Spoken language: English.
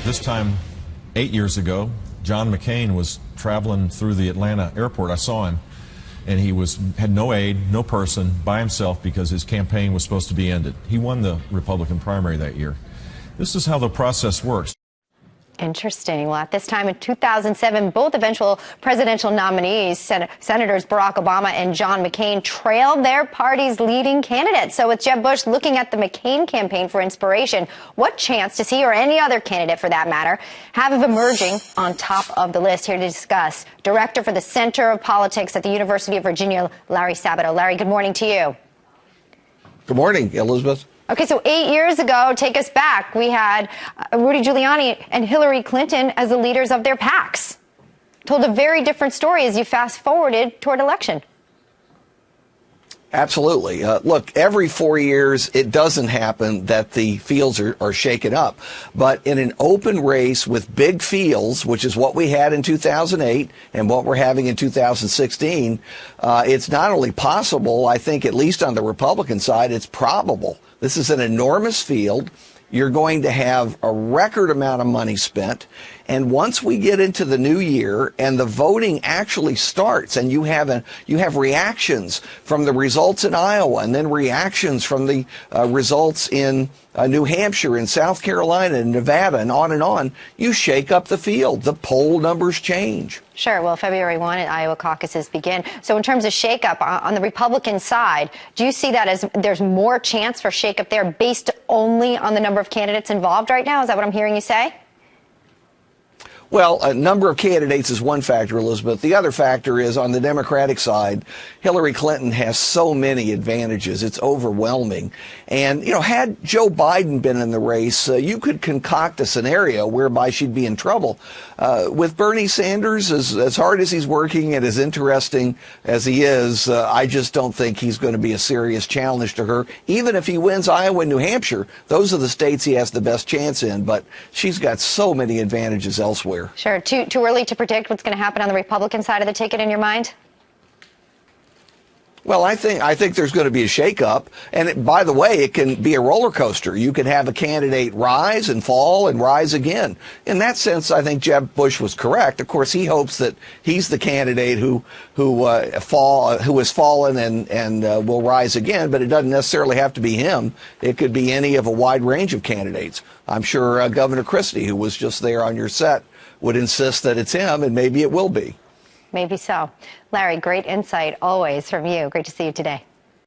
This time, 8 years ago, John McCain was traveling through the Atlanta airport. I saw him, and he had no aide, no person, by himself because his campaign was supposed to be ended. He won the Republican primary that year. This is how the process works. Interesting. Well, at this time in 2007, both eventual presidential nominees, Senators Barack Obama and John McCain, trailed their party's leading candidates. So with Jeb Bush looking at the McCain campaign for inspiration, what chance does he, or any other candidate for that matter, have of emerging on top of the list? Here to discuss, Director for the Center of Politics at the University of Virginia, Larry Sabato. Larry, good morning to you. Good morning, Elizabeth. Okay, so 8 years ago, take us back, we had Rudy Giuliani and Hillary Clinton as the leaders of their PACs. Told a very different story as you fast forwarded toward election. Absolutely. Look, every 4 years, it doesn't happen that the fields are shaken up. But in an open race with big fields, which is what we had in 2008 and what we're having in 2016, it's not only possible, I think at least on the Republican side, it's probable. This is an enormous field. You're going to have a record amount of money spent. And once we get into the new year and the voting actually starts and you have reactions from the results in Iowa and then reactions from the results in New Hampshire and South Carolina and Nevada and on, you shake up the field. The poll numbers change. Sure. Well, February 1 at Iowa caucuses begin. So in terms of shakeup on the Republican side, do you see that as there's more chance for shakeup there based only on the number of candidates involved right now? Is that what I'm hearing you say? Well, a number of candidates is one factor, Elizabeth. The other factor is on the Democratic side, Hillary Clinton has so many advantages. It's overwhelming. And, had Joe Biden been in the race, you could concoct a scenario whereby she'd be in trouble. With Bernie Sanders, as hard as he's working and as interesting as he is, I just don't think he's going to be a serious challenge to her. Even if he wins Iowa and New Hampshire, those are the states he has the best chance in. But she's got so many advantages elsewhere. Sure. Too early to predict what's going to happen on the Republican side of the ticket in your mind? Well, I think there's going to be a shakeup. And by the way, it can be a roller coaster. You can have a candidate rise and fall and rise again. In that sense, I think Jeb Bush was correct. Of course, he hopes that he's the candidate who has fallen and will rise again. But it doesn't necessarily have to be him. It could be any of a wide range of candidates. I'm sure Governor Christie, who was just there on your set, would insist that it's him, and maybe it will be. Maybe so. Larry, great insight always from you. Great to see you today.